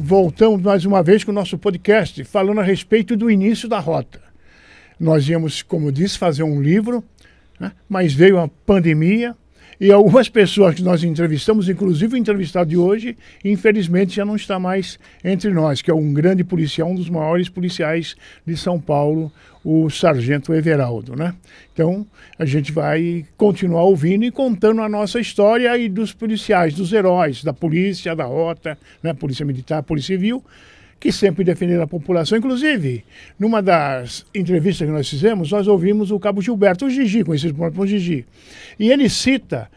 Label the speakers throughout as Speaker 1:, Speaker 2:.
Speaker 1: voltamos mais uma vez com o nosso podcast, falando a respeito do início da rota. Nós íamos, como disse, fazer um livro, né? Mas veio a pandemia e algumas pessoas que nós entrevistamos, inclusive o entrevistado de hoje, infelizmente já não está mais entre nós, que é um grande policial, um dos maiores policiais de São Paulo, o Sargento Everaldo, né? Então, a gente vai continuar ouvindo e contando a nossa história e dos policiais, dos heróis, da polícia, da rota, né? Polícia Militar, Polícia Civil, que sempre defenderam a população. Inclusive, numa das entrevistas que nós fizemos, nós ouvimos o Cabo Gilberto, o Gigi, conhecido como Gigi. E ele cita,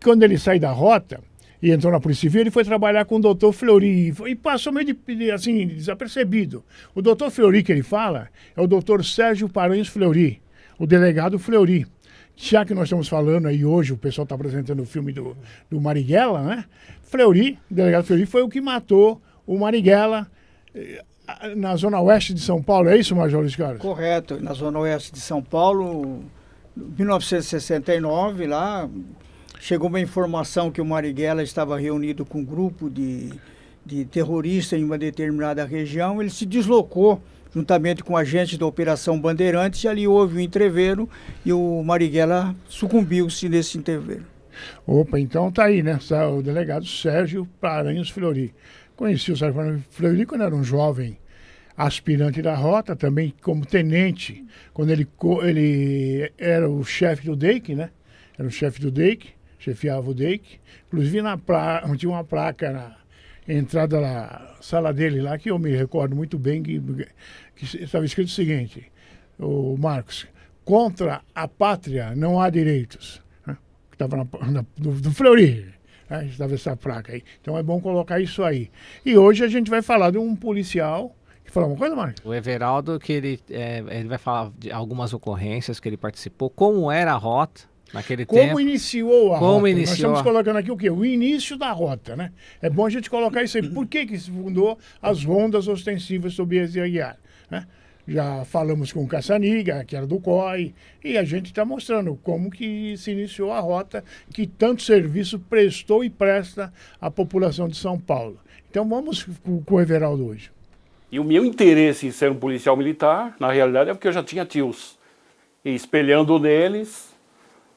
Speaker 1: quando ele sai da rota e entrou na Polícia Civil, ele foi trabalhar com o doutor Fleury e passou meio assim, desapercebido. O doutor Fleury que ele fala é o doutor Sérgio Paranhos Fleury, o delegado Fleury. Já que nós estamos falando aí hoje, o pessoal está apresentando o filme do Marighella, né? Fleury, o delegado Fleury, foi o que matou o Marighella na zona oeste de São Paulo, é isso, Major Luiz Carlos?
Speaker 2: Correto, na zona oeste de São Paulo, em 1969, lá, chegou uma informação que o Marighella estava reunido com um grupo de terroristas em uma determinada região. Ele se deslocou juntamente com agentes da Operação Bandeirantes e ali houve um entreveiro e o Marighella sucumbiu-se nesse entreveiro.
Speaker 1: Opa, então tá aí, né? O delegado Sérgio Paranhos Fleury. Conheci o Sérgio Paranhos Fleury quando era um jovem aspirante da rota, também como tenente, quando ele era o chefe do DEIC, né? Era o chefe do DEIC, chefiava o DEIC. Inclusive tinha uma placa na entrada da sala dele lá, que eu me recordo muito bem, que estava escrito o seguinte, o Marcos: contra a pátria não há direitos. Né? Estava do Fleury. Estava essa placa aí. Então é bom colocar isso aí. E hoje a gente vai falar de um policial. Quer falar uma coisa, Marcos?
Speaker 3: O Everaldo, que ele vai falar de algumas ocorrências que ele participou, como era a rota naquele tempo.
Speaker 1: Como iniciou a rota.
Speaker 3: Nós
Speaker 1: estamos colocando aqui o quê? O início da rota, né? É bom a gente colocar isso aí. Por que se fundou as rondas ostensivas sob Aguiar, né? Já falamos com o Caçaniga, que era do COI, e a gente está mostrando como que se iniciou a rota, que tanto serviço prestou e presta à população de São Paulo. Então vamos com o Everaldo hoje.
Speaker 4: E o meu interesse em ser um policial militar, na realidade, é porque eu já tinha tios. E espelhando neles,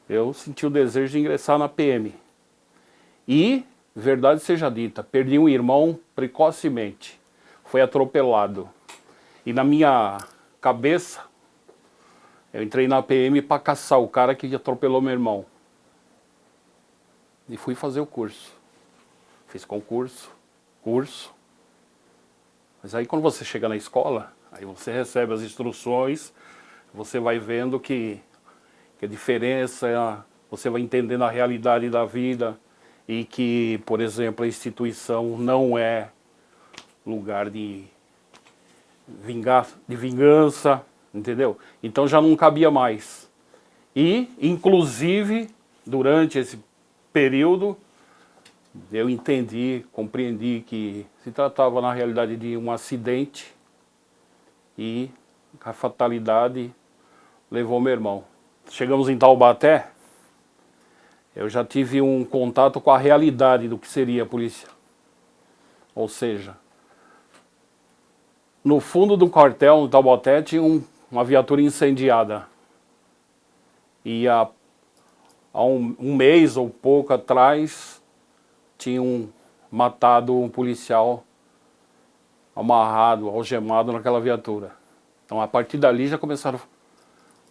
Speaker 4: eu senti o desejo de ingressar na PM. E, verdade seja dita, perdi um irmão precocemente. Foi atropelado. E na minha cabeça, eu entrei na PM para caçar o cara que atropelou meu irmão. E fui fazer o curso. Fiz curso. Mas aí quando você chega na escola, aí você recebe as instruções, você vai vendo que a diferença, você vai entendendo a realidade da vida e que, por exemplo, a instituição não é lugar de vingança, entendeu? Então já não cabia mais. E, inclusive, durante esse período, eu compreendi que se tratava na realidade de um acidente e a fatalidade levou meu irmão. Chegamos em Taubaté, eu já tive um contato com a realidade do que seria a polícia. Ou seja, no fundo do quartel, no Taubaté, tinha uma viatura incendiada. E há um mês ou pouco atrás, tinham matado um policial amarrado, algemado naquela viatura. Então, a partir dali, já começaram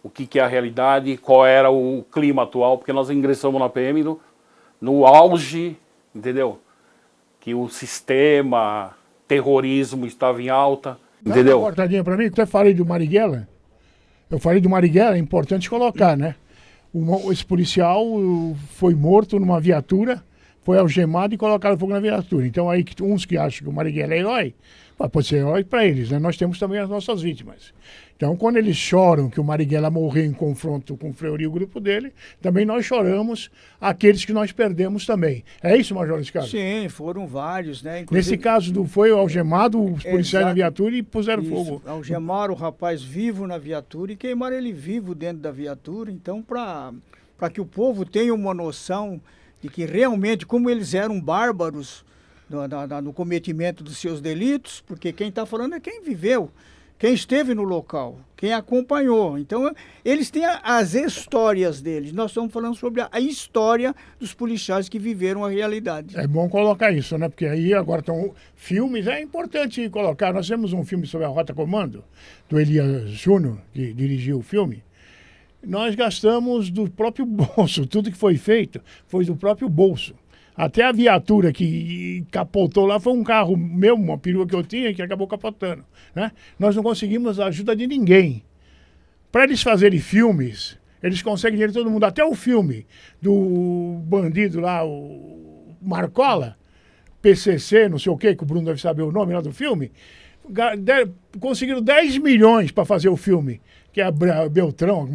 Speaker 4: o que é a realidade, qual era o clima atual, porque nós ingressamos na PM no auge, entendeu? Que o sistema, terrorismo estava em alta. Entendeu?
Speaker 1: Dá uma cortadinha pra mim, até falei do Marighella. Eu falei do Marighella, é importante colocar, né? Esse policial foi morto numa viatura, foi algemado e colocado fogo na viatura. Então aí uns que acham que o Marighella é herói, pode ser herói para eles, né? Nós temos também as nossas vítimas. Então quando eles choram que o Marighella morreu em confronto com o Fleury e o grupo dele, também nós choramos aqueles que nós perdemos também. É isso, Major Luiz Carlos?
Speaker 2: Sim, foram vários, né?
Speaker 1: Inclusive, nesse caso foi algemado os policiais na viatura e puseram fogo.
Speaker 2: Algemaram o rapaz vivo na viatura e queimaram ele vivo dentro da viatura. Então, para que o povo tenha uma noção de que realmente, como eles eram bárbaros, no cometimento dos seus delitos, porque quem está falando é quem viveu, quem esteve no local, quem acompanhou. Então, eles têm as histórias deles. Nós estamos falando sobre a história dos policiais que viveram a realidade.
Speaker 1: É bom colocar isso, né? Porque aí agora estão filmes, é importante colocar. Nós temos um filme sobre a Rota Comando, do Elias Júnior, que dirigiu o filme. Nós gastamos do próprio bolso, tudo que foi feito foi do próprio bolso. Até a viatura que capotou lá foi um carro meu, uma perua que eu tinha, que acabou capotando, né? Nós não conseguimos a ajuda de ninguém. Para eles fazerem filmes, eles conseguem dinheiro de todo mundo. Até o filme do bandido lá, o Marcola, PCC, não sei o quê, que o Bruno deve saber o nome lá do filme, conseguiram 10 milhões para fazer o filme, que é a Beltrão,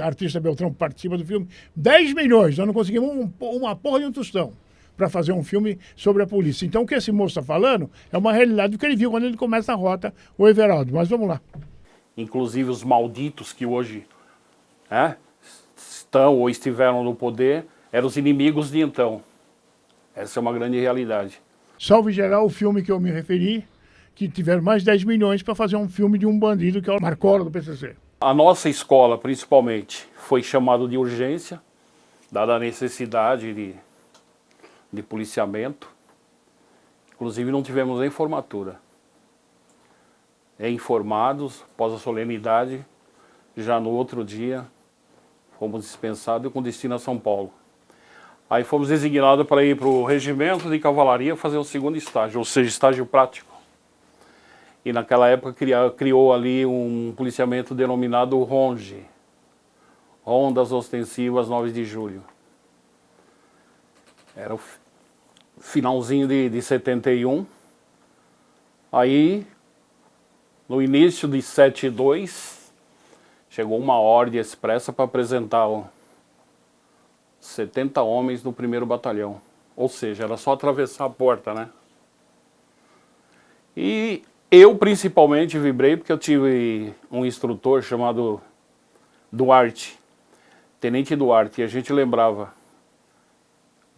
Speaker 1: a artista Beltrão participa do filme. 10 milhões, nós não conseguimos uma porra de um tostão para fazer um filme sobre a polícia. Então, o que esse moço está falando é uma realidade do que ele viu quando ele começa a rota, o Everaldo. Mas vamos lá.
Speaker 4: Inclusive os malditos que hoje estão ou estiveram no poder, eram os inimigos de então. Essa é uma grande realidade.
Speaker 1: Salve geral, o filme que eu me referi, que tiveram mais de 10 milhões para fazer um filme de um bandido, que é o Marcola do PCC.
Speaker 4: A nossa escola, principalmente, foi chamado de urgência, dada a necessidade de policiamento. Inclusive não tivemos nem formatura. Informados, após a solenidade, já no outro dia, fomos dispensados com destino a São Paulo. Aí fomos designados para ir para o regimento de cavalaria fazer o segundo estágio, ou seja, estágio prático. E naquela época criou ali um policiamento denominado RONGE, Rondas Ostensivas 9 de Julho. Era o finalzinho de 71. Aí, no início de 72, chegou uma ordem expressa para apresentar 70 homens no 1º batalhão. Ou seja, era só atravessar a porta, né? E eu principalmente vibrei porque eu tive um instrutor chamado Duarte, Tenente Duarte, e a gente lembrava,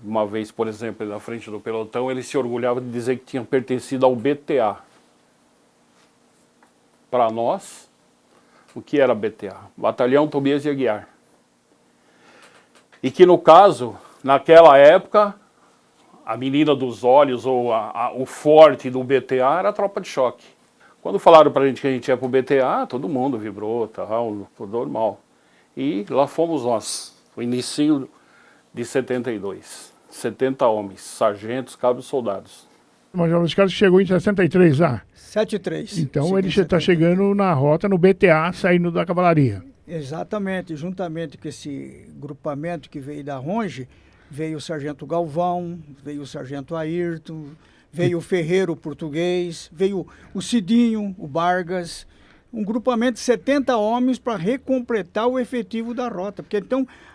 Speaker 4: uma vez, por exemplo, na frente do pelotão, ele se orgulhava de dizer que tinha pertencido ao BTA. Para nós, o que era BTA? Batalhão Tobias de Aguiar. E que no caso, naquela época, a menina dos olhos ou o forte do BTA era a tropa de choque. Quando falaram pra gente que a gente ia pro BTA, todo mundo vibrou, tal, tudo normal. E lá fomos nós, o início de 72. 70 homens, sargentos, cabos, soldados.
Speaker 1: Major Luiz Carlos chegou em 63 lá.
Speaker 2: 73.
Speaker 1: Então ele está chegando na rota, no BTA, saindo da cavalaria.
Speaker 2: Exatamente, juntamente com esse grupamento que veio da RONGE, veio o sargento Galvão, veio o sargento Ayrton, veio o Ferreiro, o português, veio o Cidinho, o Vargas, um grupamento de 70 homens para recompletar o efetivo da rota, porque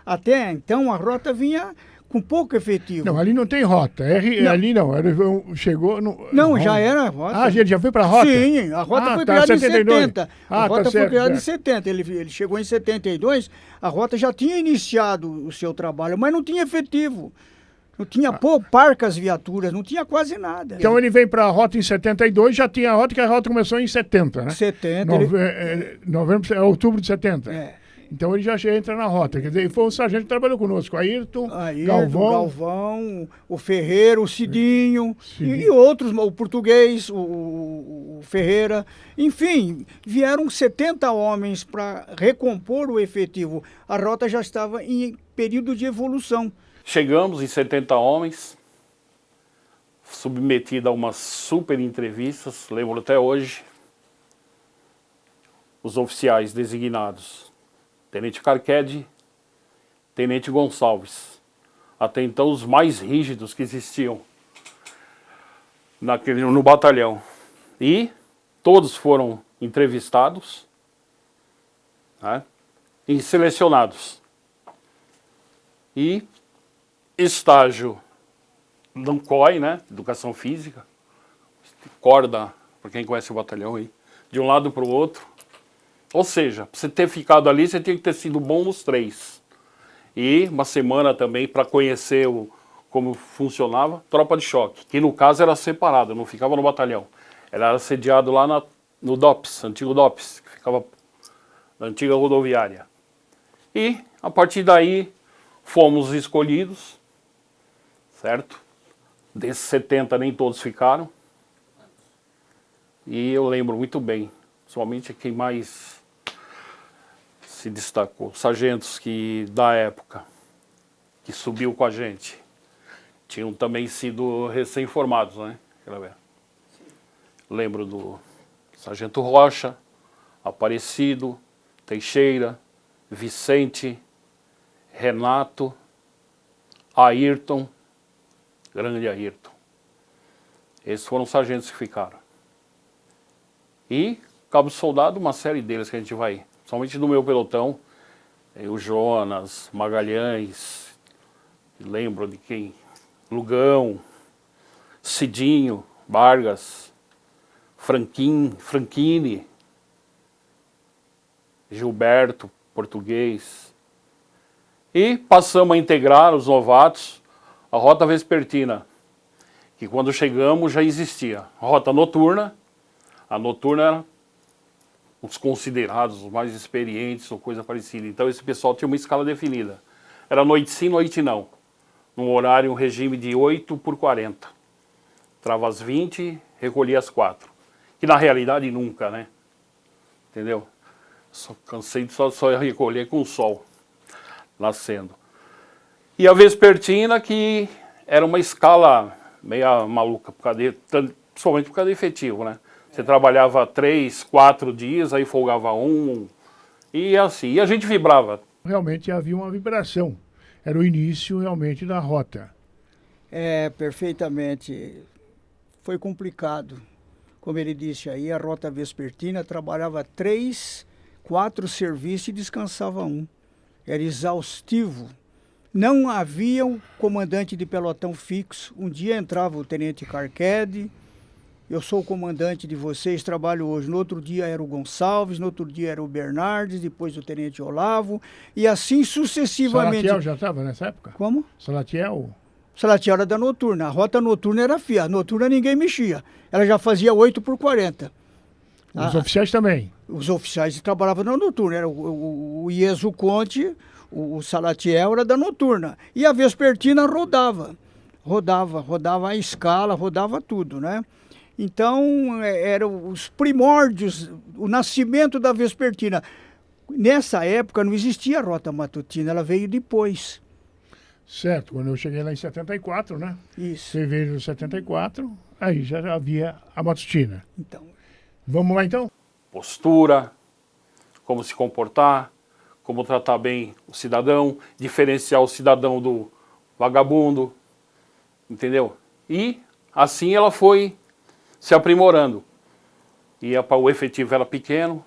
Speaker 2: até então a rota vinha com pouco efetivo.
Speaker 1: Não, ali não tem rota. Não. Ali não. Chegou no.
Speaker 2: Não, já era a rota.
Speaker 1: Ah, ele já foi para a rota?
Speaker 2: Sim, a rota foi criada 72. Em 70. A rota foi criada em 70. Ele chegou em 72, a rota já tinha iniciado o seu trabalho, mas não tinha efetivo. Não tinha parcas viaturas, não tinha quase nada.
Speaker 1: Então ele veio para a rota em 72, já tinha a rota, que a rota começou em 70, né?
Speaker 2: 70.
Speaker 1: Outubro de 70.
Speaker 2: É.
Speaker 1: Então ele já entra na rota. Quer dizer, foi um sargento que trabalhou conosco. Ayrton,
Speaker 2: Galvão, o Ferreira, o Cidinho. E outros, o português, o Ferreira. Enfim, vieram 70 homens para recompor o efetivo. A rota já estava em período de evolução.
Speaker 4: Chegamos em 70 homens, submetido a umas super entrevistas, lembro até hoje. Os oficiais designados: Tenente Carquede, Tenente Gonçalves. Até então os mais rígidos que existiam no batalhão. E todos foram entrevistados, né, e selecionados. E estágio no COI, né, Educação Física, corda, para quem conhece o batalhão aí, de um lado para o outro. Ou seja, para você ter ficado ali, você tinha que ter sido bom nos 3. E uma semana também para conhecer como funcionava, tropa de choque, que no caso era separado, não ficava no batalhão. Ela era sediado lá no DOPS, antigo DOPS, que ficava na antiga rodoviária. E, a partir daí, fomos escolhidos, certo? Desses 70, nem todos ficaram. E eu lembro muito bem, somente quem mais se destacou, sargentos da época, que subiu com a gente, tinham também sido recém-formados, né? Lembro do Sargento Rocha, Aparecido, Teixeira, Vicente, Renato, Ayrton, grande Ayrton. Esses foram os sargentos que ficaram. E cabo soldado, uma série deles que a gente vai, somente do meu pelotão, o Jonas, Magalhães, lembro de quem? Lugão, Cidinho, Vargas, Franchini, Gilberto, português. E passamos a integrar os novatos a Rota Vespertina, que quando chegamos já existia. A Rota Noturna, a Noturna era os considerados, os mais experientes ou coisa parecida. Então esse pessoal tinha uma escala definida. Era noite sim, noite não. Num horário, um regime de 8x40. Entrava às 20, recolhia às 4. Que na realidade nunca, né? Entendeu? Só cansei de só recolher com o sol nascendo. E a Vespertina, que era uma escala meio maluca, principalmente por causa do efetivo, né? Você trabalhava 3, 4 dias, aí folgava um, e assim. E a gente vibrava.
Speaker 1: Realmente havia uma vibração. Era o início realmente da rota.
Speaker 2: É, perfeitamente. Foi complicado. Como ele disse aí, a Rota Vespertina trabalhava 3, 4 serviços e descansava um. Era exaustivo. Não havia um comandante de pelotão fixo. Um dia entrava o tenente Carquede, eu sou o comandante de vocês, trabalho hoje. No outro dia era o Gonçalves, no outro dia era o Bernardes, depois o tenente Olavo, e assim sucessivamente.
Speaker 1: Salatiel já estava nessa época?
Speaker 2: Como?
Speaker 1: Salatiel?
Speaker 2: Salatiel era da noturna. A rota noturna era fia. A noturna ninguém mexia. Ela já fazia 8x40.
Speaker 1: Os oficiais também?
Speaker 2: Os oficiais trabalhavam na noturna. Era o Ieso Conte, o Salatiel era da noturna. E a Vespertina rodava. Rodava a escala, rodava tudo, né? Então, eram os primórdios, o nascimento da Vespertina. Nessa época não existia a rota matutina, ela veio depois.
Speaker 1: Certo, quando eu cheguei lá em 74, né?
Speaker 2: Isso.
Speaker 1: Fevereiro de 74, aí já havia a matutina.
Speaker 2: Então.
Speaker 1: Vamos lá então?
Speaker 4: Postura, como se comportar, como tratar bem o cidadão, diferenciar o cidadão do vagabundo, entendeu? E assim ela foi se aprimorando. O efetivo era pequeno.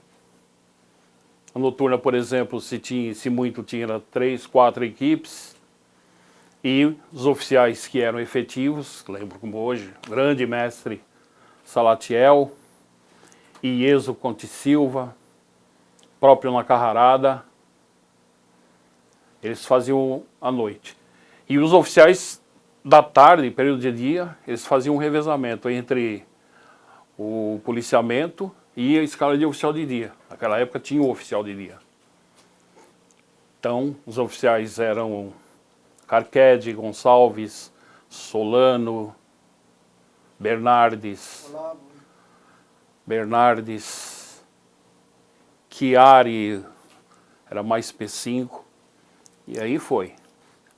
Speaker 4: A noturna, por exemplo, se muito tinha 3, 4 equipes. E os oficiais que eram efetivos, lembro como hoje, grande mestre Salatiel, Ieso Conte Silva, próprio na Carrarada, eles faziam à noite. E os oficiais da tarde, período de dia, eles faziam um revezamento entre o policiamento e a escala de oficial de dia. Naquela época tinha o oficial de dia. Então, os oficiais eram Carquede, Gonçalves, Solano, Bernardes, Chiari, era mais P5, e aí foi.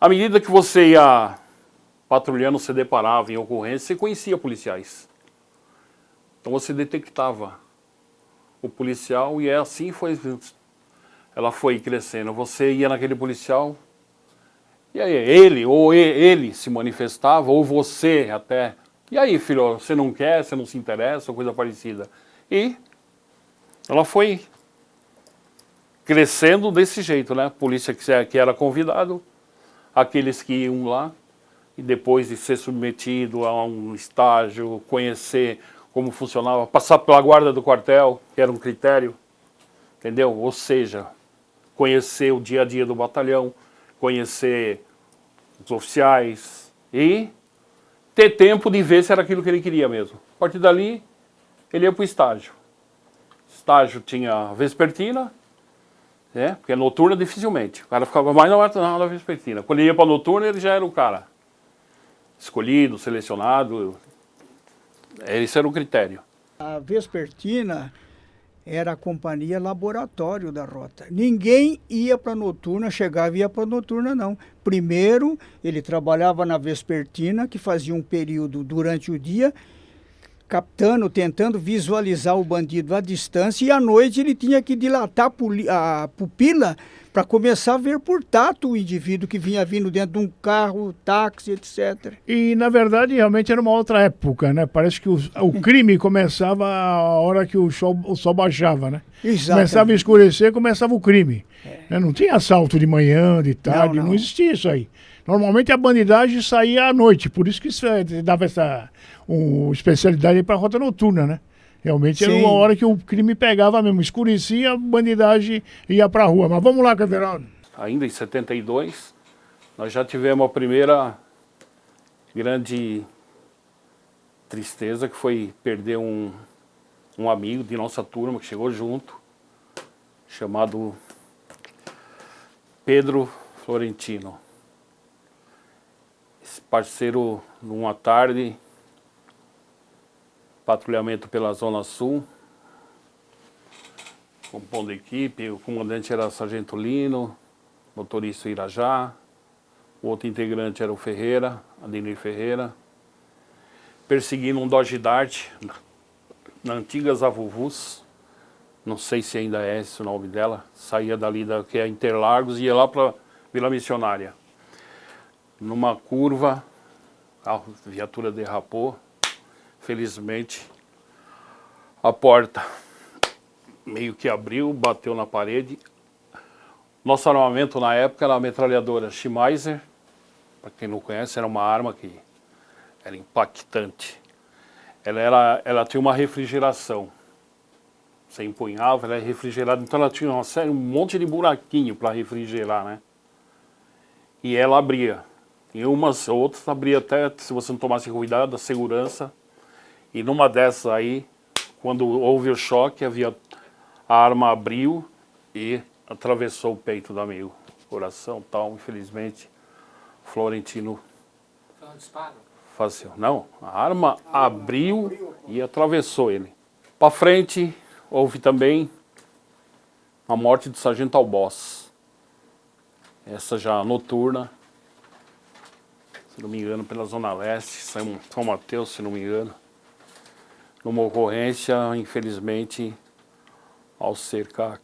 Speaker 4: À medida que você ia patrulhando, você deparava em ocorrência, você conhecia policiais. Então você detectava o policial e assim ela foi crescendo. Você ia naquele policial, e aí ele se manifestava, ou você até. E aí, filho, você não quer, você não se interessa, ou coisa parecida. E ela foi crescendo desse jeito, né? Polícia que era convidado, aqueles que iam lá, e depois de ser submetido a um estágio, conhecer como funcionava, passar pela guarda do quartel, que era um critério, entendeu? Ou seja, conhecer o dia a dia do batalhão, conhecer os oficiais, e ter tempo de ver se era aquilo que ele queria mesmo. A partir dali, ele ia para o estágio. Estágio tinha vespertina, né? Porque noturna dificilmente. O cara ficava mais na vespertina. Quando ele ia para a noturna, ele já era o cara escolhido, selecionado. Esse era o critério.
Speaker 2: A vespertina era a companhia laboratório da rota. Ninguém ia para a noturna, chegava e ia para a noturna, não. Primeiro, ele trabalhava na vespertina, que fazia um período durante o dia, captando, tentando visualizar o bandido à distância, e à noite ele tinha que dilatar a pupila para começar a ver por tato o indivíduo que vinha vindo dentro de um carro, táxi, etc.
Speaker 1: E, na verdade, realmente era uma outra época, né? Parece que o crime começava a hora que o sol baixava, né?
Speaker 2: Exatamente.
Speaker 1: Começava a escurecer, começava o crime. Né? Não tinha assalto de manhã, de tarde,
Speaker 2: Não,
Speaker 1: não
Speaker 2: não.
Speaker 1: existia isso aí. Normalmente a bandidagem saía à noite, por isso que isso dava essa especialidade para a rota noturna, né? Realmente era
Speaker 2: Sim.
Speaker 1: uma hora que o crime pegava mesmo, escurecia, a bandidagem ia para a rua. Mas vamos lá, Everaldo.
Speaker 4: Ainda em 72, nós já tivemos a primeira grande tristeza, que foi perder um amigo de nossa turma que chegou junto, chamado Pedro Florentino. Esse parceiro, numa tarde, patrulhamento pela Zona Sul, compondo a equipe, o comandante era Sargento Lino, motorista Irajá, o outro integrante era o Ferreira, Adenir Ferreira, perseguindo um Dodge Dart na antiga Zavuvus, não sei se ainda é esse o nome dela, saía dali que é Interlagos e ia lá para Vila Missionária. Numa curva, a viatura derrapou, felizmente a porta meio que abriu, bateu na parede. Nosso armamento na época era a metralhadora Schmeiser, para quem não conhece, era uma arma que era impactante. Ela tinha uma refrigeração. Você empunhava, ela era refrigerada, então ela tinha um monte de buraquinho para refrigerar, né? E ela abria. E umas outras abria até, se você não tomasse cuidado, a segurança. E numa dessas aí, quando houve o choque, a arma abriu e atravessou o peito do amigo. Coração tal, infelizmente, Florentino
Speaker 3: Foi um disparo?
Speaker 4: faleceu. Não, a arma abriu e atravessou ele. Para frente, houve também a morte do Sargento Albós. Essa já noturna, se não me engano, pela Zona Leste, São Mateus, se não me engano. Numa ocorrência, infelizmente, ao cercar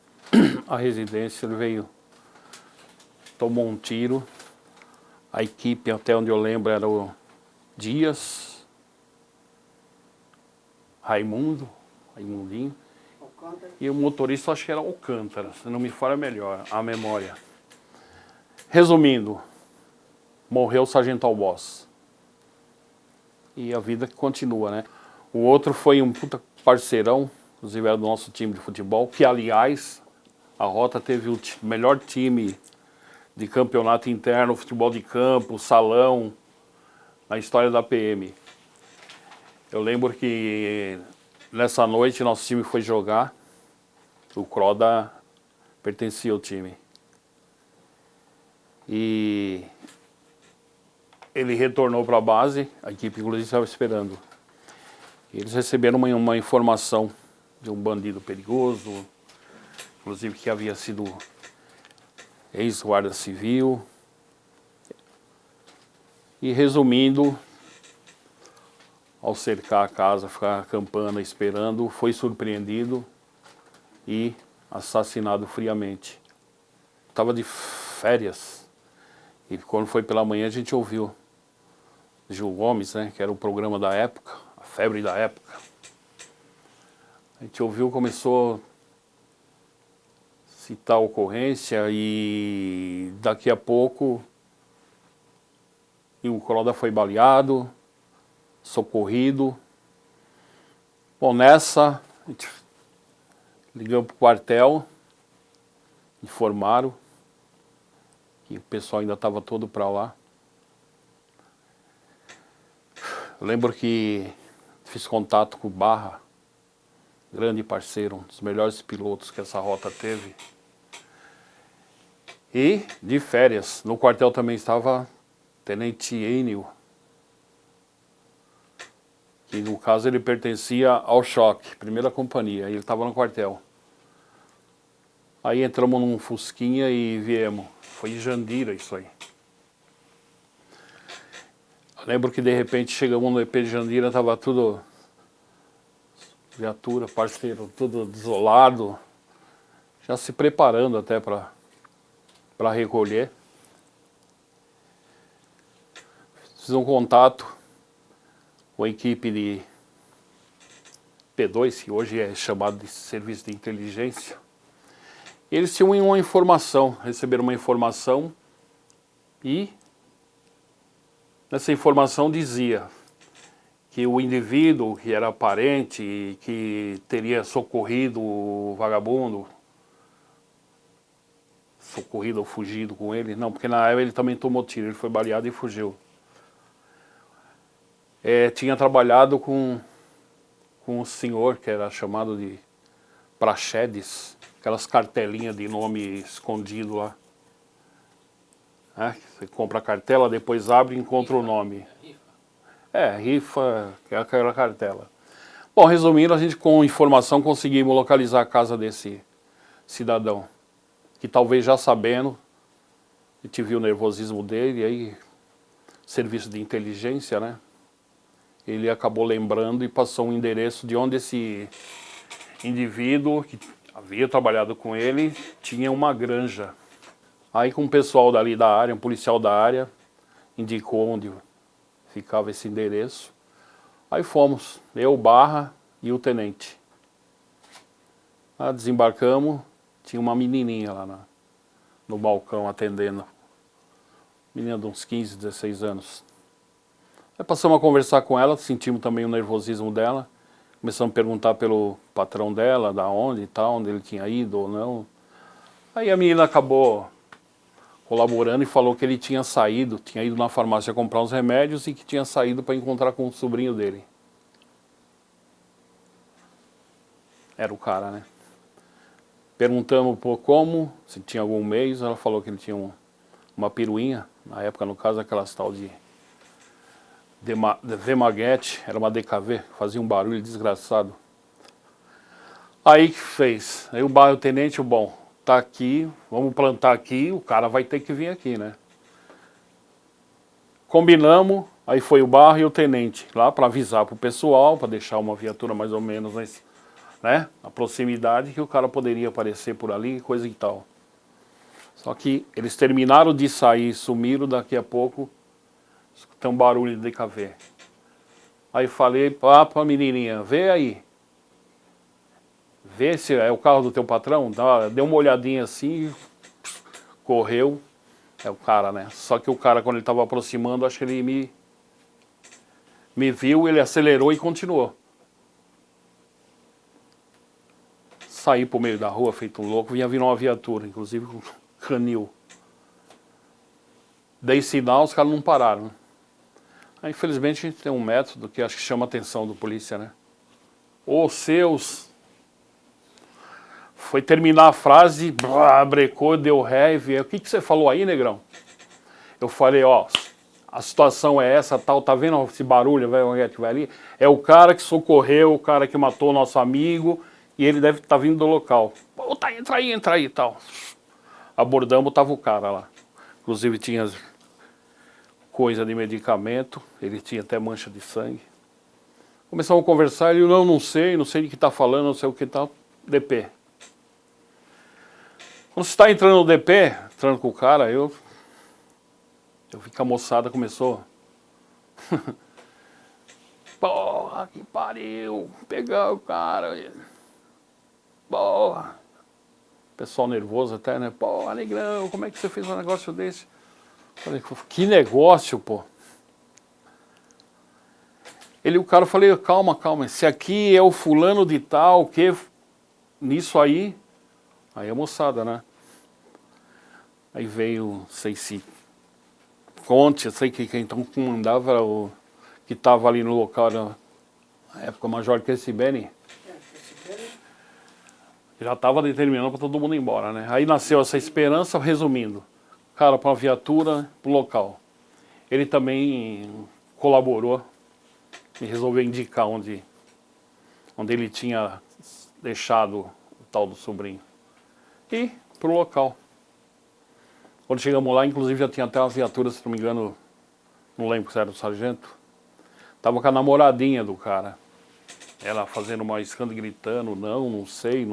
Speaker 4: a residência, ele tomou um tiro. A equipe, até onde eu lembro, era o Dias, Raimundinho, e o motorista, acho que era Alcântara, se não me falha melhor a memória. Resumindo, morreu o Sargento Albós. E a vida continua, né? O outro foi um puta parceirão, inclusive era do nosso time de futebol, que, aliás, a Rota teve o melhor time de campeonato interno, futebol de campo, salão, na história da PM. Eu lembro que nessa noite nosso time foi jogar, o Croda pertencia ao time. E ele retornou para a base, a equipe inclusive estava esperando. Eles receberam uma informação de um bandido perigoso, inclusive que havia sido ex-guarda civil. E resumindo, ao cercar a casa, ficar acampando, esperando, foi surpreendido e assassinado friamente. Estava de férias e quando foi pela manhã a gente ouviu Gil Gomes, né, que era o programa da época, a febre da época. A gente ouviu, começou a citar a ocorrência e daqui a pouco o Croda foi baleado, socorrido. Bom, nessa, a gente ligamos para o quartel, informaram que o pessoal ainda estava todo para lá. Eu lembro que fiz contato com o Barra, grande parceiro, um dos melhores pilotos que essa rota teve. E de férias, no quartel também estava Tenente Enio, que no caso ele pertencia ao Choque, primeira companhia, ele estava no quartel. Aí entramos num Fusquinha e viemos. Foi em Jandira isso aí. Eu lembro que de repente chegamos no EP de Jandira, tava tudo, viatura, parceiro, tudo desolado, já se preparando até para recolher. Fiz um contato com a equipe de P2, que hoje é chamado de Serviço de Inteligência. Eles tinham uma informação, receberam uma informação e nessa informação dizia que o indivíduo que era parente e que teria socorrido o vagabundo, socorrido ou fugido com ele, não, porque na época ele também tomou tiro, ele foi baleado e fugiu. Tinha trabalhado com um senhor que era chamado de Praxedes, aquelas cartelinhas de nome escondido lá. Você compra a cartela, depois abre e encontra o nome. Rifa, que é aquela cartela. Bom, resumindo, a gente com informação conseguimos localizar a casa desse cidadão, que talvez já sabendo, a gente viu o nervosismo dele, e aí, serviço de inteligência, né? Ele acabou lembrando e passou um endereço de onde esse indivíduo, que havia trabalhado com ele, tinha uma granja. Aí com o pessoal dali da área, um policial da área, indicou onde ficava esse endereço. Aí fomos, eu, o Barra e o tenente. Desembarcamos, tinha uma menininha lá no balcão atendendo. Menina de uns 15, 16 anos. Aí passamos a conversar com ela, sentimos também o nervosismo dela. Começamos a perguntar pelo patrão dela, da onde e tal, onde ele tinha ido ou não. Aí a menina acabou colaborando e falou que ele tinha ido na farmácia comprar uns remédios e que tinha saído para encontrar com o sobrinho dele. Era o cara, né? Perguntamos como, se tinha algum mês, ela falou que ele tinha uma piruinha, na época, no caso, aquelas tal de Vemaguete, era uma DKV, fazia um barulho desgraçado. Aí que fez? Aí o bairro tenente, bom, tá aqui, vamos plantar aqui, o cara vai ter que vir aqui, né? Combinamos, aí foi o Barra e o tenente lá para avisar pro pessoal, para deixar uma viatura mais ou menos, né, na proximidade, que o cara poderia aparecer por ali, coisa e tal. Só que eles terminaram de sair, sumiram, daqui a pouco tem um barulho de DKV. Aí falei pra menininha, vê aí. Vê se é o carro do teu patrão. Deu uma olhadinha assim, correu. É o cara, né? Só que o cara, quando ele estava aproximando, acho que ele me viu, ele acelerou e continuou. Saí pro meio da rua, feito um louco, vinha vindo uma viatura, inclusive com canil. Dei sinal, os caras não pararam. Aí, infelizmente, a gente tem um método que acho que chama a atenção do polícia, né? Os seus... Foi terminar a frase, brecou, deu ré e veio. O que você falou aí, negrão? Eu falei, ó, a situação é essa, tal, tá vendo esse barulho, que vai ali? É o cara que socorreu, o cara que matou o nosso amigo, e ele deve estar vindo do local. Pô, tá, entra aí, tal. Abordamos, tava o cara lá. Inclusive tinha coisa de medicamento, ele tinha até mancha de sangue. Começamos a conversar, ele, não sei de que tá falando, não sei o que tal, DP. Quando você está entrando no DP, entrando com o cara, eu vi que a moçada começou. Porra, que pariu, pegar o cara. Porra. Pessoal nervoso até, né? Porra, negrão, como é que você fez um negócio desse? Falei, que negócio, pô. O cara, falei, calma, esse aqui é o fulano de tal, que nisso aí a moçada, né? Aí veio, não sei se Conte, eu sei que quem então comandava era o que estava ali no local, na época, o Major Kessibeni, já estava determinando para todo mundo ir embora, né? Aí nasceu essa esperança, resumindo, cara, para uma viatura, para o local. Ele também colaborou e resolveu indicar onde ele tinha deixado o tal do sobrinho. E para o local. Quando chegamos lá, inclusive já tinha até uma viatura, se não me engano, não lembro se era o sargento, tava com a namoradinha do cara. Ela fazendo uma escândalo, gritando, não sei.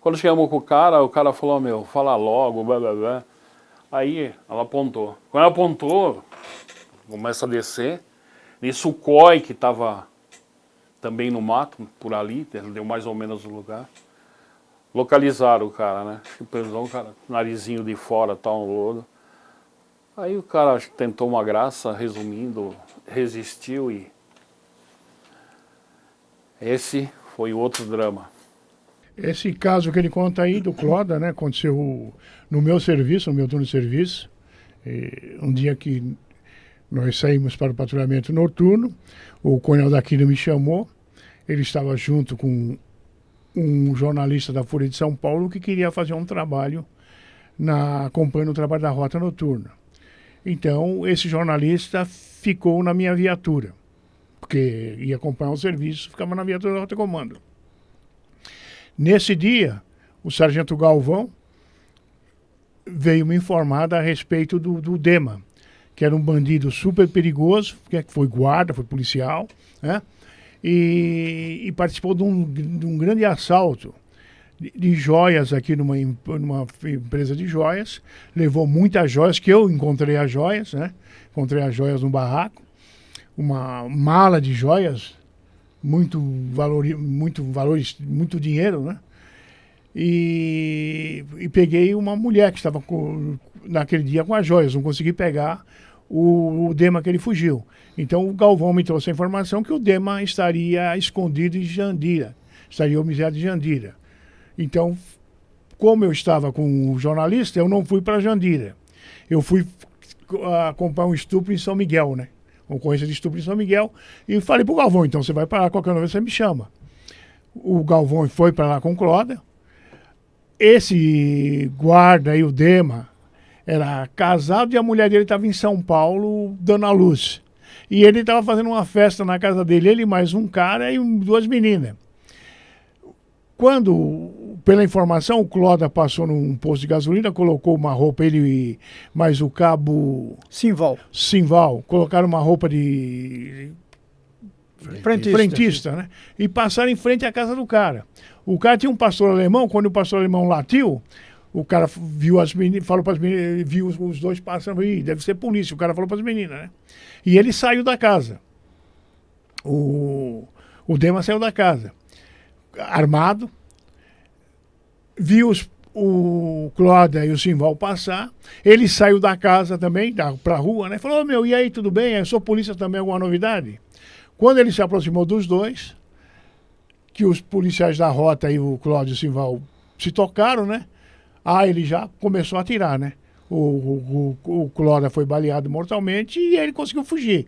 Speaker 4: Quando chegamos com o cara falou, meu, fala logo, blá, blá, blá. Aí ela apontou. Quando ela apontou, começa a descer. Nisso o COI, que estava também no mato, por ali, deu mais ou menos o lugar. Localizaram o cara, né? O cara, narizinho de fora, tal, no lodo. Aí o cara tentou uma graça, resumindo, resistiu e... Esse foi outro drama.
Speaker 1: Esse caso que ele conta aí do Cloda, né, aconteceu no meu serviço, no meu turno de serviço. Um dia que nós saímos para o patrulhamento noturno, o coronel Daquino me chamou, ele estava junto com um jornalista da Folha de São Paulo que queria fazer um trabalho acompanhando o trabalho da Rota Noturna. Então, esse jornalista ficou na minha viatura, porque ia acompanhar o serviço, ficava na viatura da Rota Comando. Nesse dia, o sargento Galvão veio me informar a respeito do Dema, que era um bandido super perigoso, que foi guarda, foi policial, né? E participou de um grande assalto de joias aqui numa empresa de joias. Levou muitas joias, que eu encontrei as joias, né? Encontrei as joias no barraco. Uma mala de joias, muito dinheiro, né? E peguei uma mulher que estava naquele dia com as joias. Não consegui pegar o Dema, que ele fugiu. Então o Galvão me trouxe a informação que o Dema estaria escondido em Jandira, estaria homicida em Jandira. Então, como eu estava com o jornalista, eu não fui para Jandira. Eu fui acompanhar um estupro em São Miguel, né? Uma ocorrência de estupro em São Miguel, e falei pro Galvão, então você vai para lá, qualquer vez você me chama. O Galvão foi para lá com o Cloda. Esse guarda aí, o Dema, era casado e a mulher dele estava em São Paulo dando à luz. E ele estava fazendo uma festa na casa dele, ele mais um cara e duas meninas. Quando, pela informação, o Cloda passou num posto de gasolina, colocou uma roupa, ele e mais o cabo... Simval. Colocaram uma roupa de... Frentista, né? E passaram em frente à casa do cara. O cara tinha um pastor alemão, quando o pastor alemão latiu, o cara viu as meninas, falou para as meninas, viu os dois passando, e deve ser polícia, o cara falou para as meninas, né? E ele saiu da casa. O Dema saiu da casa, armado, viu o Cloda e o Simval passar, ele saiu da casa também, para a rua, né? Falou, meu, e aí, tudo bem? Eu sou polícia também, alguma novidade? Quando ele se aproximou dos dois, que os policiais da Rota e o Cloda e o Simval se tocaram, né? Ele já começou a atirar, né? O Cloda foi baleado mortalmente e ele conseguiu fugir.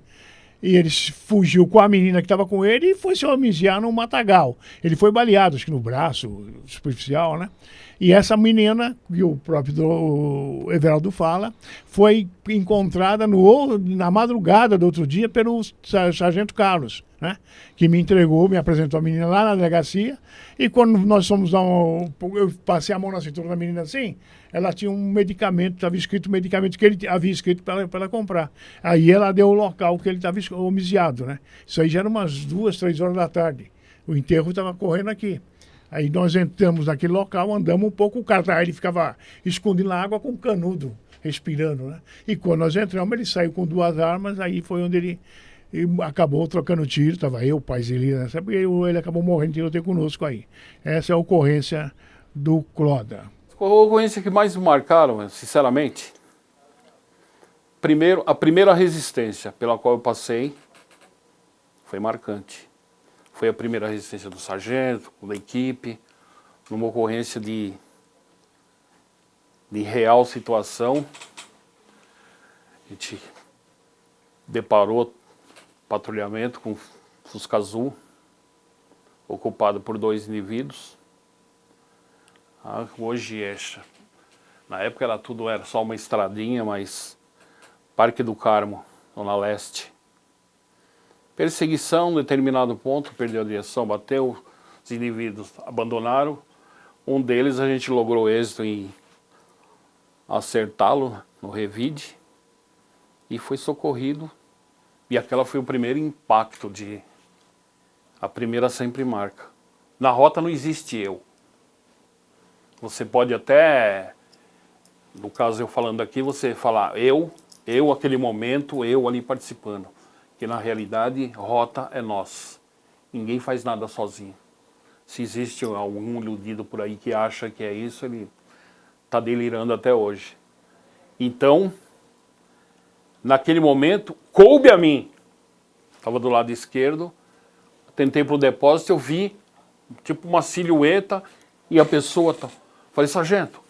Speaker 1: E ele fugiu com a menina que estava com ele e foi se homiziar no matagal. Ele foi baleado, acho que no braço superficial, né? E essa menina, que o próprio Everaldo fala, foi encontrada na madrugada do outro dia pelo sargento Carlos, né? Que me apresentou a menina lá na delegacia. E quando nós fomos eu passei a mão na cintura da menina assim, ela tinha um medicamento, estava escrito o medicamento que ele havia escrito para ela comprar. Aí ela deu o local que ele estava homiziado, né? Isso aí já era umas 2, 3 horas da tarde. O enterro estava correndo aqui. Aí nós entramos naquele local, andamos um pouco, o cara ele ficava escondido na água com um canudo, respirando, né? E quando nós entramos, ele saiu com 2 armas, aí foi onde ele acabou trocando tiro, estava eu, o pai dele, né? Ele acabou morrendo de tiroteio conosco aí. Essa é a ocorrência do Cloda.
Speaker 4: A ocorrência que mais me marcaram, sinceramente, a primeira resistência pela qual eu passei foi marcante. Foi a primeira resistência do sargento, da equipe, numa ocorrência de real situação. A gente deparou patrulhamento com Fusca Azul, ocupado por 2 indivíduos. Hoje na época era só uma estradinha, mas Parque do Carmo, Zona Leste. Perseguição, determinado ponto, perdeu a direção, bateu, os indivíduos abandonaram. Um deles a gente logrou êxito em acertá-lo no revide e foi socorrido. E aquela foi o primeiro impacto a primeira sempre marca. Na rota não existe eu. Você pode até, no caso eu falando aqui, você falar eu aquele momento, eu ali participando. Que na realidade, rota é nós. Ninguém faz nada sozinho. Se existe algum iludido por aí que acha que é isso, ele está delirando até hoje. Então, naquele momento, coube a mim. Estava do lado esquerdo, tentei para o depósito, eu vi tipo uma silhueta e a pessoa... Falei, sargento,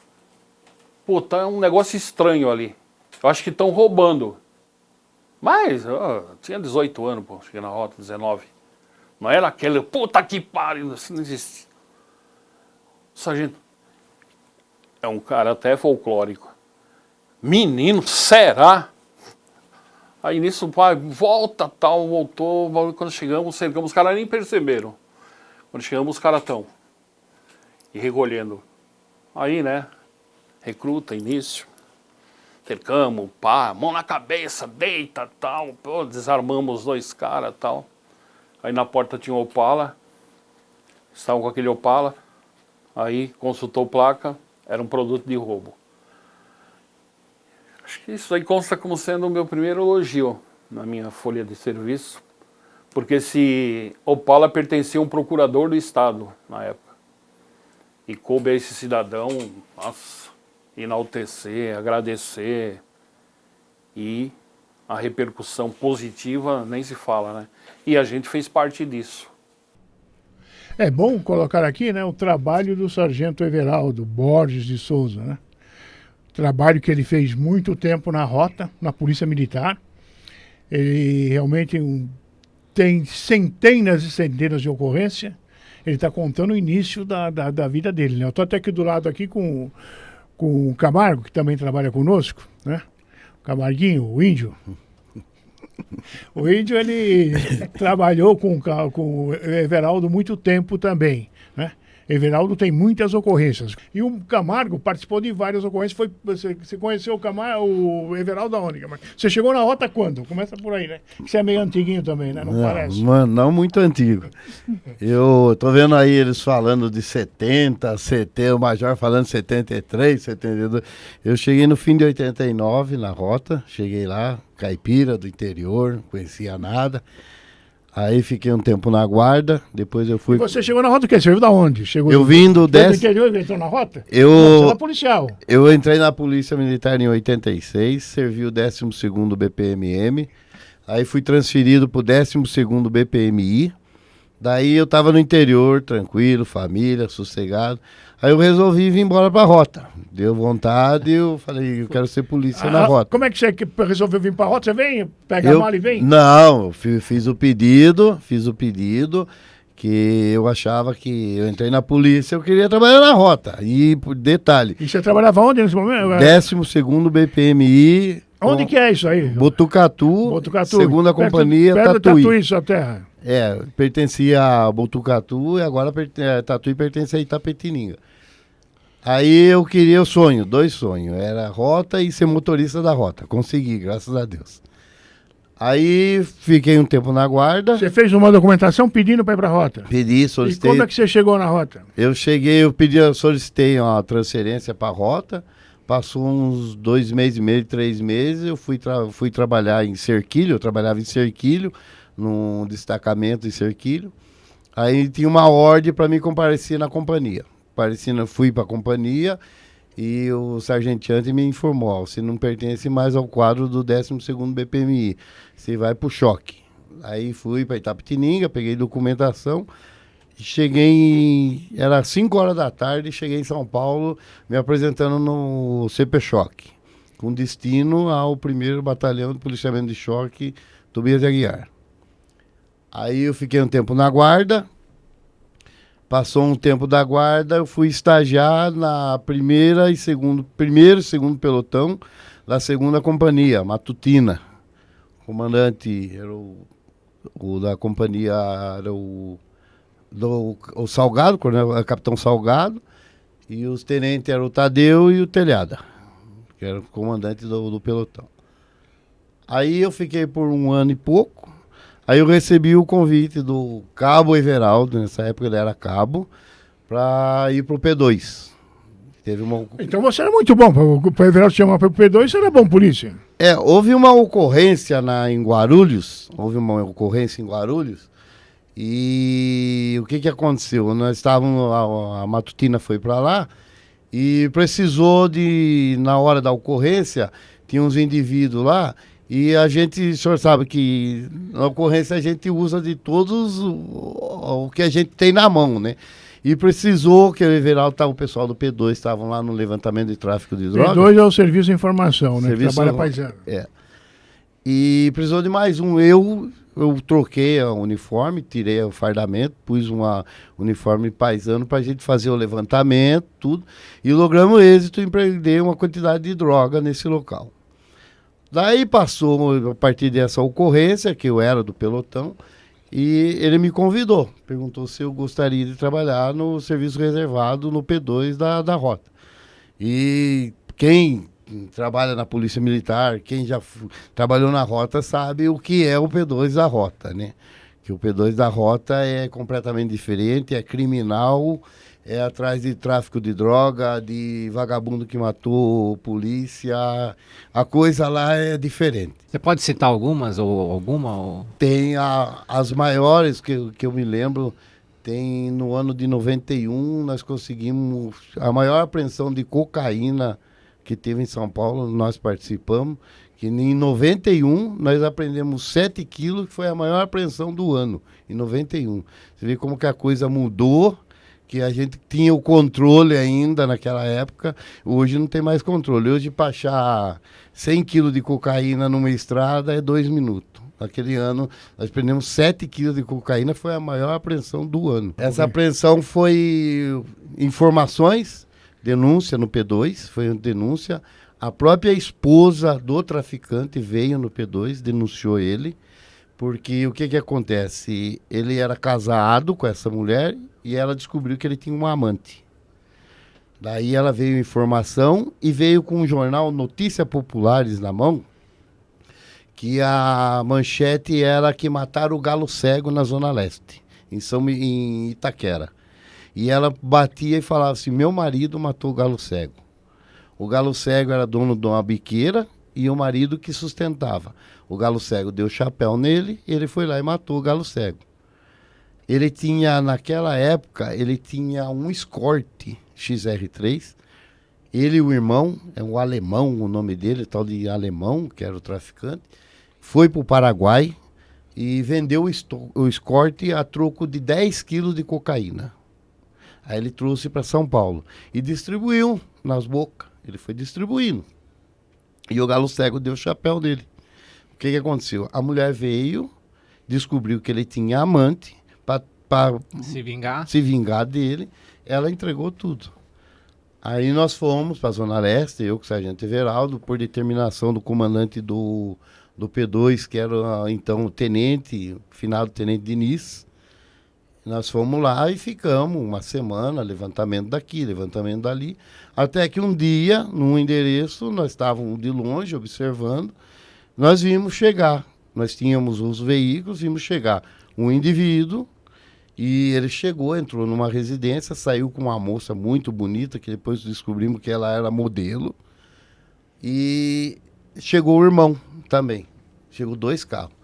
Speaker 4: pô, tá um negócio estranho ali. Eu acho que estão roubando. Mas, tinha 18 anos, pô, cheguei na rota, 19. Não era aquele, puta que pariu, assim não existe. Sargento, é um cara até folclórico. Menino, será? Aí nisso, pai, volta, tal, voltou. Quando chegamos, cercamos, os caras nem perceberam. Quando chegamos, os caras estão. E recolhendo. Aí, né, recruta, início. Cercamos, pá, mão na cabeça, deita, tal. Pô, desarmamos os 2 caras, tal. Aí na porta tinha um Opala. Estavam com aquele Opala. Aí consultou placa, era um produto de roubo. Acho que isso aí consta como sendo o meu primeiro elogio na minha folha de serviço. Porque esse Opala pertencia a um procurador do Estado na época. E coube a esse cidadão, nossa, enaltecer, agradecer. E a repercussão positiva nem se fala, né? E a gente fez parte disso.
Speaker 1: É bom colocar aqui, né, o trabalho do sargento Everaldo Borges de Souza, né? Trabalho que ele fez muito tempo na rota, na Polícia Militar. Ele realmente tem centenas e centenas de ocorrências. Ele está contando o início da vida dele, né? Eu estou até aqui do lado aqui com o Camargo, que também trabalha conosco, né? O Camarguinho, o índio. O índio, ele trabalhou com o Everaldo muito tempo também, né? Everaldo tem muitas ocorrências. E o Camargo participou de várias ocorrências. Você conheceu o Everaldo aonde, Camargo? Você chegou na rota quando? Começa por aí, né? Você é meio antiguinho também, né? Não parece?
Speaker 5: Mano, não muito antigo. Eu tô vendo aí eles falando de 70, o Major falando 73, 72. Eu cheguei no fim de 89 na rota. Cheguei lá, caipira do interior, não conhecia nada. Aí fiquei um tempo na guarda, depois eu fui...
Speaker 1: E você chegou na rota o quê? Você veio da onde? Chegou
Speaker 5: eu vim do 10...
Speaker 1: interior e entrou na rota?
Speaker 5: Eu...
Speaker 1: Não, você era policial.
Speaker 5: Eu entrei na Polícia Militar em 86, servi o 12º BPMM, aí fui transferido pro 12º BPMI, daí eu tava no interior, tranquilo, família, sossegado. Aí eu resolvi vir embora pra rota. Deu vontade, eu falei, eu quero ser polícia na rota.
Speaker 1: Como é que você resolveu vir pra rota? Você vem, pega a mala e vem?
Speaker 5: Não, fiz o pedido, que eu achava que eu entrei na polícia, eu queria trabalhar na rota. E, detalhe...
Speaker 1: E você trabalhava onde nesse momento?
Speaker 5: 12º BPMI...
Speaker 1: Onde que é isso aí?
Speaker 5: Botucatu, segunda companhia,
Speaker 1: perto
Speaker 5: Tatuí.
Speaker 1: Tatuí, sua terra.
Speaker 5: Pertencia a Botucatu e agora Tatuí pertence a Itapetininga. Aí eu queria dois sonhos, era rota e ser motorista da rota. Consegui, graças a Deus. Aí fiquei um tempo na guarda.
Speaker 1: Você fez uma documentação pedindo para ir para a rota?
Speaker 5: Pedi, solicitei.
Speaker 1: E como é que você chegou na rota?
Speaker 5: Eu solicitei uma transferência para a rota. Passou uns 2 meses e meio, 3 meses, eu fui trabalhar em Cerquilho, eu trabalhava em Cerquilho, num destacamento em Cerquilho. Aí tinha uma ordem para mim comparecer na companhia. Fui para a companhia e o sargenteante me informou, ó, você não pertence mais ao quadro do 12º BPMI, você vai para o choque. Aí fui para Itapetininga, peguei documentação. Era 5 horas da tarde, cheguei em São Paulo, me apresentando no CP Choque, com destino ao 1º Batalhão de Policiamento de Choque, Tobias de Aguiar. Aí eu fiquei um tempo na guarda. Passou um tempo da guarda, eu fui estagiar na primeiro e segundo pelotão da segunda companhia, matutina. O comandante era o da companhia, era o Salgado, o capitão Salgado, e os tenentes eram o Tadeu e o Telhada, que era o comandante do pelotão. Aí eu fiquei por 1 ano e pouco. Aí eu recebi o convite do Cabo Everaldo, nessa época ele era cabo, para ir pro P2.
Speaker 1: Então você era muito bom, o Everaldo chamar para o P2, você era bom polícia.
Speaker 5: Houve uma ocorrência em Guarulhos, e o que aconteceu? Nós estávamos, a matutina foi para lá, e precisou na hora da ocorrência, tinha uns indivíduos lá, e a gente, o senhor sabe que na ocorrência a gente usa de todos o que a gente tem na mão, né? E precisou que o Everaldo, o pessoal do P2 estavam lá no levantamento de tráfico de drogas.
Speaker 1: P2 é o Serviço de Informação, né?
Speaker 5: Serviço
Speaker 1: que trabalha paisano.
Speaker 5: E precisou de mais um. Eu troquei o uniforme, tirei o fardamento, pus uma uniforme paisano para a gente fazer o levantamento, tudo. E logramos êxito em prender uma quantidade de droga nesse local. Daí passou, a partir dessa ocorrência, que eu era do pelotão, e ele me convidou, perguntou se eu gostaria de trabalhar no serviço reservado no P2 da rota. E quem trabalha na Polícia Militar, quem já trabalhou na rota, sabe o que é o P2 da rota, né? Que o P2 da rota é completamente diferente, é criminal, é atrás de tráfico de droga, de vagabundo que matou polícia, a coisa lá é diferente.
Speaker 3: Você pode citar algumas ou alguma? Ou...
Speaker 5: Tem as maiores que eu me lembro, tem no ano de 91, nós conseguimos a maior apreensão de cocaína que teve em São Paulo, nós participamos, que em 91 nós apreendemos 7 quilos, que foi a maior apreensão do ano, em 91. Você vê como que a coisa mudou, que a gente tinha o controle ainda naquela época, hoje não tem mais controle. Hoje, para achar 100 quilos de cocaína numa estrada é 2 minutos. Naquele ano, nós prendemos 7 quilos de cocaína, foi a maior apreensão do ano. Essa apreensão foi informações, denúncia no P2, foi uma denúncia. A própria esposa do traficante veio no P2, denunciou ele, porque o que acontece? Ele era casado com essa mulher e ela descobriu que ele tinha uma amante. Daí ela veio informação e veio com um jornal Notícias Populares na mão, que a manchete era que mataram o galo cego na Zona Leste, em Itaquera. E ela batia e falava assim, meu marido matou o galo cego. O galo cego era dono de uma biqueira e o marido que sustentava. O galo cego deu chapéu nele e ele foi lá e matou o galo cego. Ele tinha, naquela época, ele tinha um Escort XR3. Ele e o irmão, é um alemão o nome dele, tal de alemão, que era o traficante, foi para o Paraguai e vendeu o Escort a troco de 10 quilos de cocaína. Aí ele trouxe para São Paulo e distribuiu nas bocas. Ele foi distribuindo. E o galo cego deu o chapéu dele. O que aconteceu? A mulher veio, descobriu que ele tinha amante, para se vingar dele, ela entregou tudo. Aí nós fomos para a Zona Leste, eu com o sargento Everaldo, por determinação do comandante do P2, que era então o tenente, finado tenente Diniz. Nós fomos lá e ficamos uma semana, levantamento daqui, levantamento dali, até que um dia, num endereço, nós estávamos de longe observando, nós vimos chegar, nós tínhamos os veículos, vimos chegar um indivíduo, e ele chegou, entrou numa residência, saiu com uma moça muito bonita, que depois descobrimos que ela era modelo, e chegou o irmão também, chegou 2 carros.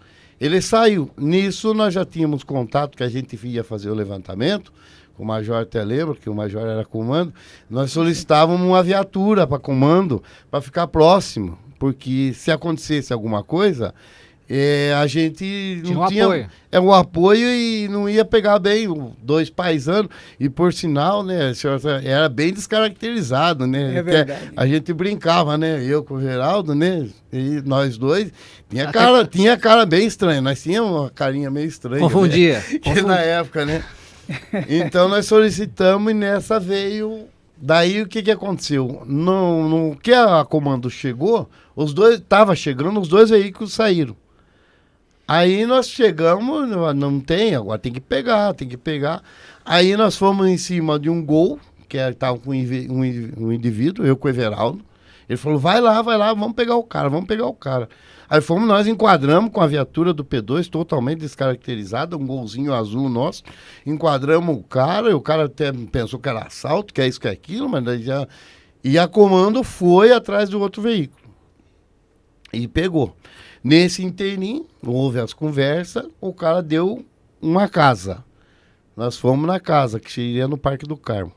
Speaker 5: Ele saiu. Nisso nós já tínhamos contato, que a gente ia fazer o levantamento, com o major até lembra, que o major era comando, nós solicitávamos uma viatura para comando, para ficar próximo, porque se acontecesse alguma coisa, A gente
Speaker 3: Tinha
Speaker 5: não
Speaker 3: um
Speaker 5: tinha
Speaker 3: apoio.
Speaker 5: um apoio e não ia pegar bem dois paisanos. E por sinal, né, era bem descaracterizado, né?
Speaker 2: É verdade.
Speaker 5: A gente brincava, né? Eu com o Geraldo, né? E nós dois. Tinha cara bem estranha. Nós tínhamos uma carinha meio estranha.
Speaker 3: Confundia.
Speaker 5: Né? Que na época, né? Então nós solicitamos e nessa veio. Daí o que aconteceu? No que a comando chegou, os dois veículos saíram. Aí nós chegamos, não tem, agora tem que pegar. Aí nós fomos em cima de um Gol, que estava com um indivíduo, eu com o Everaldo. Ele falou, vai lá, vamos pegar o cara. Aí nós enquadramos com a viatura do P2, totalmente descaracterizada, um Golzinho azul nosso. Enquadramos o cara até pensou que era assalto, que é isso, que é aquilo, mas daí já... E a comando foi atrás do outro veículo. E pegou. Nesse inteirinho, houve as conversas, o cara deu uma casa. Nós fomos na casa, que seria no Parque do Carmo.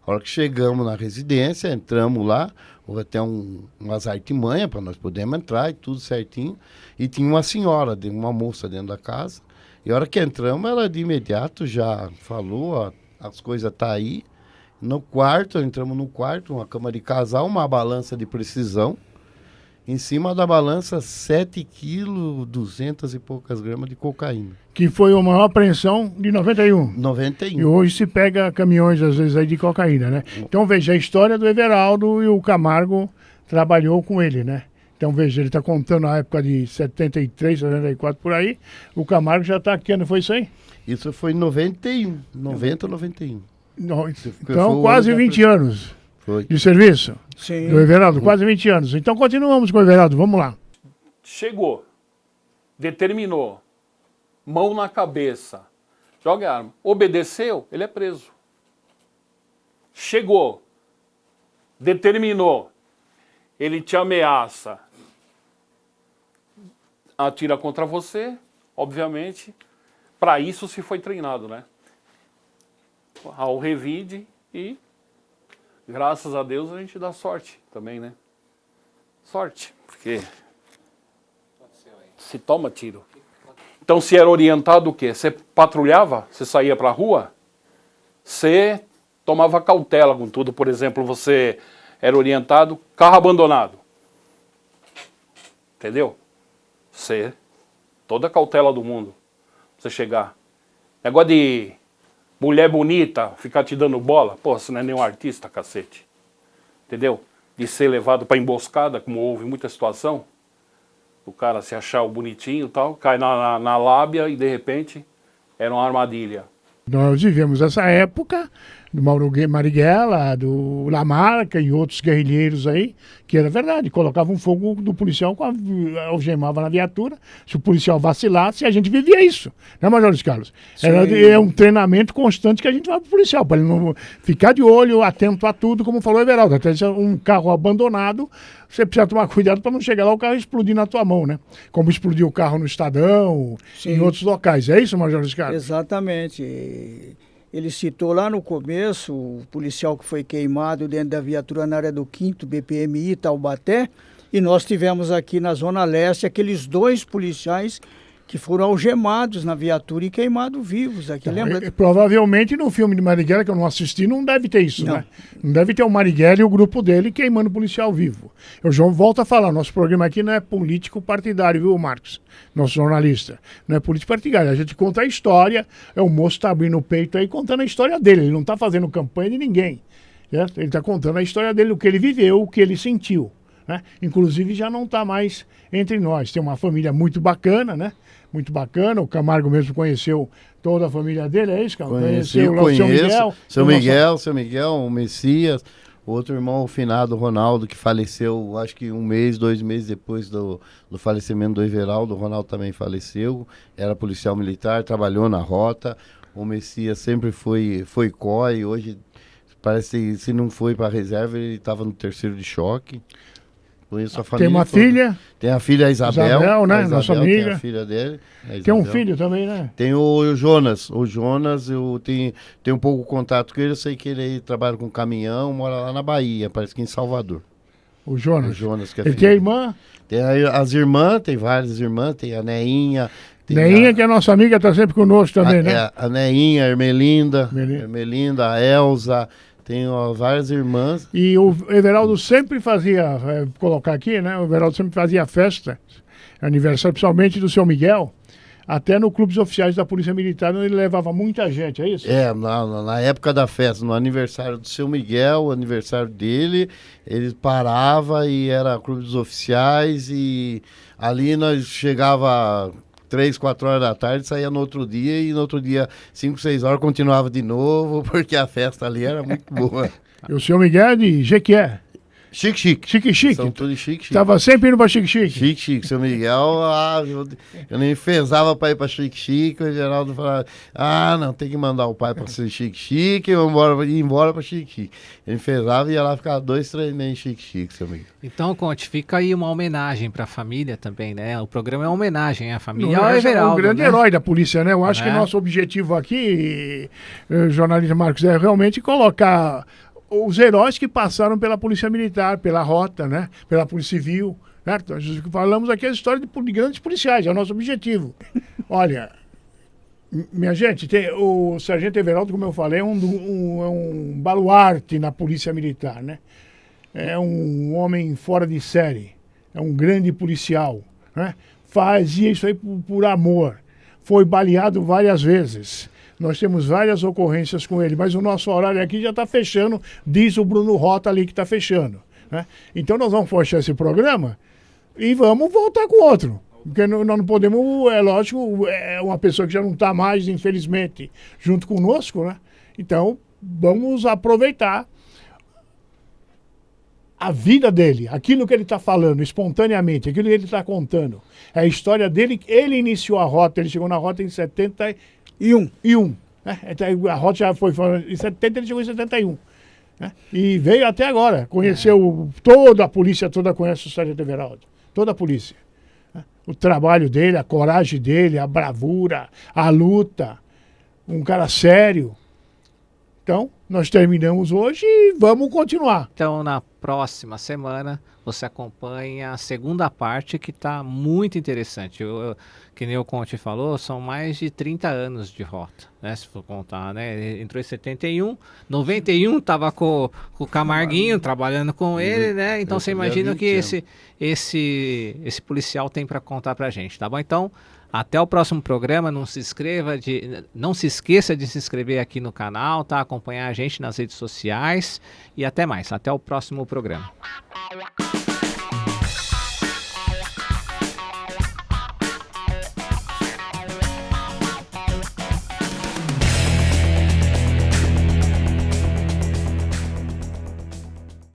Speaker 5: A hora que chegamos na residência, entramos lá, houve até umas artimanhas para nós podermos entrar e tudo certinho. E tinha uma senhora, uma moça dentro da casa. E a hora que entramos, ela de imediato já falou, ó, as coisas tá aí. No quarto, entramos no quarto, uma cama de casal, uma balança de precisão. Em cima da balança, 7 quilos, 200 e poucas gramas de cocaína.
Speaker 1: Que foi a maior apreensão de 91.
Speaker 5: 91.
Speaker 1: E hoje se pega caminhões, às vezes, aí de cocaína, né? Então, veja, a história do Everaldo e o Camargo trabalhou com ele, né? Então, veja, ele está contando a época de 73, 74, por aí. O Camargo já está aqui, ano foi isso aí?
Speaker 5: Isso foi em 91, 90, 91.
Speaker 1: Não,
Speaker 5: Foi
Speaker 1: então,
Speaker 5: o
Speaker 1: quase
Speaker 5: ano da
Speaker 1: 20 anos
Speaker 5: Foi.
Speaker 1: de serviço
Speaker 2: Sim.
Speaker 1: do Everaldo, quase 20 anos. Então, continuamos com o Everaldo, vamos lá.
Speaker 4: Chegou, determinou, mão na cabeça, joga a arma, obedeceu, ele é preso. Chegou, determinou, ele te ameaça, atira contra você, obviamente, para isso se foi treinado, né? Ao revide e, graças a Deus, a gente dá sorte também, né? Sorte, porque se toma tiro. Então, se era orientado o quê? Você patrulhava, você saía para a rua, você tomava cautela com tudo. Por exemplo, você era orientado, carro abandonado. Entendeu? Você, toda a cautela do mundo, você chegar. Negócio de mulher bonita, ficar te dando bola, pô, você não é nenhum artista, cacete. Entendeu? De ser levado para emboscada, como houve muita situação. O cara se achar o bonitinho e tal, cai na lábia e de repente era uma armadilha.
Speaker 1: Nós vivemos essa época do Mauro Marighella, do Lamarca e outros guerrilheiros aí, que era verdade, colocavam fogo do policial, algemava na viatura, se o policial vacilasse, a gente vivia isso, né, Major Luiz Carlos? É um treinamento constante que a gente vai pro policial, para ele não ficar de olho, atento a tudo, como falou o Everaldo, até um carro abandonado, você precisa tomar cuidado para não chegar lá o carro explodir na tua mão, né? Como explodiu o carro no Estadão, em outros locais. É isso, Major Luiz Carlos?
Speaker 2: Exatamente. Ele citou lá no começo o policial que foi queimado dentro da viatura na área do 5º BPMI, Taubaté, e nós tivemos aqui na Zona Leste aqueles 2 policiais que foram algemados na viatura e queimados vivos aqui, lembra?
Speaker 1: Provavelmente no filme de Marighella, que eu não assisti, não deve ter isso, né? Não deve ter o Marighella e o grupo dele queimando o policial vivo. Eu já volto a falar, nosso programa aqui não é político partidário, viu, Marcos? Nosso jornalista. Não é político partidário, a gente conta a história, o moço tá abrindo o peito aí contando a história dele, ele não tá fazendo campanha de ninguém, certo? Ele tá contando a história dele, o que ele viveu, o que ele sentiu, né? Inclusive já não tá mais entre nós, tem uma família muito bacana, né? Muito bacana, o Camargo mesmo conheceu toda a família dele, é isso, cara?
Speaker 5: Conheço. Seu Miguel, o Messias, o outro irmão, o finado Ronaldo, que faleceu, acho que 1 mês, 2 meses depois do falecimento do Everaldo. O Ronaldo também faleceu, era policial militar, trabalhou na rota. O Messias sempre foi COI, hoje parece que se não foi para a reserva, ele estava no 3º de choque. Conheço a família.
Speaker 1: Tem uma filha.
Speaker 5: Tem a filha Isabel,
Speaker 1: né?
Speaker 5: a Isabel,
Speaker 1: Nossa amiga.
Speaker 5: tem a filha dele.
Speaker 1: Tem um filho também, né?
Speaker 5: Tem o Jonas. O Jonas, eu tenho um pouco de contato com ele. Eu sei que ele trabalha com caminhão, mora lá na Bahia, parece que em Salvador.
Speaker 1: O Jonas.
Speaker 5: O Jonas, que é
Speaker 1: Ele
Speaker 5: filho
Speaker 1: tem a
Speaker 5: dele.
Speaker 1: irmã.
Speaker 5: Tem as irmãs, tem várias irmãs, tem a Neinha. Tem
Speaker 1: Neinha, que é nossa amiga, tá sempre conosco também, né?
Speaker 5: a Neinha, a Ermelinda,
Speaker 1: Ermelinda.
Speaker 5: a Elza, tem várias irmãs.
Speaker 1: E o Everaldo sempre fazia, colocar aqui, né? O Everaldo sempre fazia festa, aniversário, principalmente do seu Miguel, até no clubes oficiais da Polícia Militar, onde ele levava muita gente, é isso?
Speaker 5: Na época da festa, no aniversário do seu Miguel, o aniversário dele, ele parava e era clubes oficiais e ali nós chegava 3, 4 horas da tarde, saía no outro dia e no outro dia 5, 6 horas continuava de novo, porque a festa ali era muito boa.
Speaker 1: E o seu Miguel é de Jequié.
Speaker 5: Chique.
Speaker 1: Chique.
Speaker 5: São tudo chique.
Speaker 1: Tava sempre indo pra Chique.
Speaker 5: Chique. Seu Miguel, eu nem fezava pra ir pra Chique. O Geraldo falava, não, tem que mandar o pai pra ser Chique, e ir embora pra Chique. Ele fezava e ia lá ficar 2, 3 meses em Chique, seu Miguel.
Speaker 3: Então, Conte, fica aí uma homenagem pra família também, né? O programa é uma homenagem à família.
Speaker 1: Não,
Speaker 3: ao
Speaker 1: é
Speaker 3: Everaldo,
Speaker 1: um grande
Speaker 3: né?
Speaker 1: herói da polícia, né? Eu acho que
Speaker 3: É.
Speaker 1: nosso objetivo aqui, jornalista Marcos, é realmente colocar os heróis que passaram pela Polícia Militar, pela Rota, né? Pela Polícia Civil. Certo? Nós falamos aqui a história de grandes policiais, é o nosso objetivo. Olha, minha gente, o Sargento Everaldo, como eu falei, é um baluarte na Polícia Militar, né? É um homem fora de série, é um grande policial, né? Fazia isso aí por amor. Foi baleado várias vezes. Nós temos várias ocorrências com ele, mas o nosso horário aqui já está fechando, diz o Bruno Rota ali que está fechando, né? Então nós vamos fechar esse programa e vamos voltar com outro. Porque nós não podemos, é lógico, é uma pessoa que já não está mais, infelizmente, junto conosco, né? Então vamos aproveitar a vida dele, aquilo que ele está falando espontaneamente, aquilo que ele está contando. É a história dele. Ele iniciou a Rota, ele chegou na Rota em 71. Né? A Rota já foi em 70, ele chegou em 71. Né? E veio até agora. Conheceu toda a polícia, toda conhece o Sargento Everaldo. Toda a polícia. Né? O trabalho dele, a coragem dele, a bravura, a luta. Um cara sério. Então, nós terminamos hoje e vamos continuar.
Speaker 3: Então, na próxima semana, você acompanha a segunda parte, que está muito interessante. Que nem o Conte falou, são mais de 30 anos de Rota, né? Se for contar, né? Ele entrou em 71, 91 estava com o Camarguinho, trabalhando com ele, né? Então, você imagina o que esse policial tem para contar para a gente, tá bom? Então, até o próximo programa. Não se esqueça de se inscrever aqui no canal, tá? Acompanhar a gente nas redes sociais e até mais. Até o próximo programa.